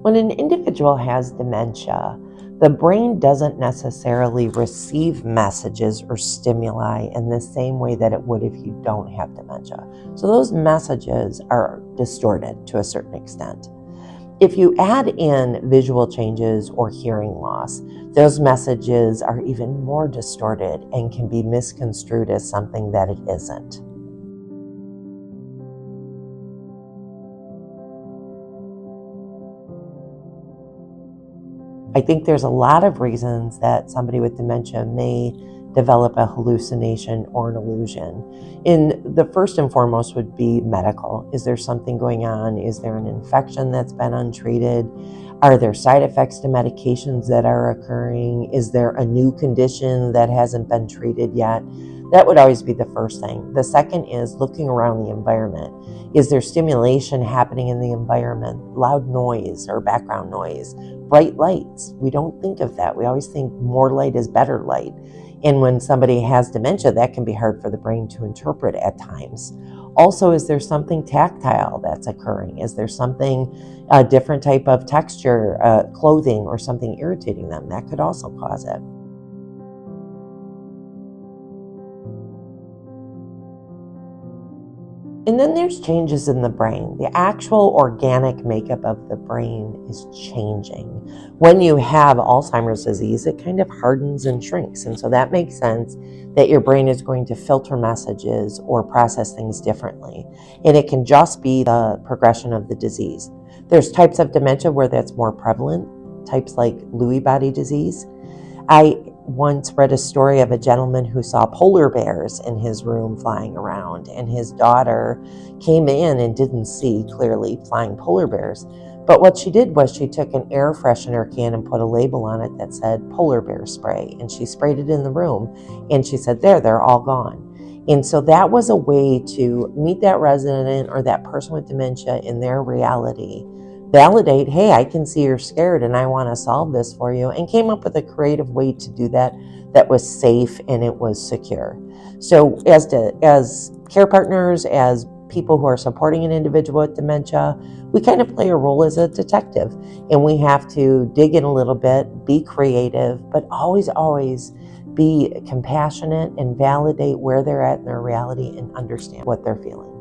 When an individual has dementia, the brain doesn't necessarily receive messages or stimuli in the same way that it would if you don't have dementia. So those messages are distorted to a certain extent. If you add in visual changes or hearing loss, those messages are even more distorted and can be misconstrued as something that it isn't. I think there's a lot of reasons that somebody with dementia may develop a hallucination or an illusion. The first and foremost would be medical. Is there something going on? Is there an infection that's been untreated? Are there side effects to medications that are occurring? Is there a new condition that hasn't been treated yet? That would always be the first thing. The second is looking around the environment. Is there stimulation happening in the environment? Loud noise or background noise? Bright lights. We don't think of that. We always think more light is better light. And when somebody has dementia, that can be hard for the brain to interpret at times. Also, is there something tactile that's occurring? Is there something, a different type of texture, clothing, or something irritating them? That could also cause it. And then there's changes in the brain. The actual organic makeup of the brain is changing. When you have Alzheimer's disease, it kind of hardens and shrinks. And so that makes sense that your brain is going to filter messages or process things differently. And it can just be the progression of the disease. There's types of dementia where that's more prevalent, types like Lewy body disease. I once read a story of a gentleman who saw polar bears in his room flying around, and his daughter came in and didn't see clearly flying polar bears. But what she did was she took an air freshener can and put a label on it that said polar bear spray, and she sprayed it in the room, and she said, they're all gone. And so that was a way to meet that resident or that person with dementia in their reality, validate, hey, I can see you're scared and I want to solve this for you, and came up with a creative way to do that that was safe and it was secure. So as care partners, as people who are supporting an individual with dementia, we kind of play a role as a detective, and we have to dig in a little bit, be creative, but always be compassionate and validate where they're at in their reality and understand what they're feeling.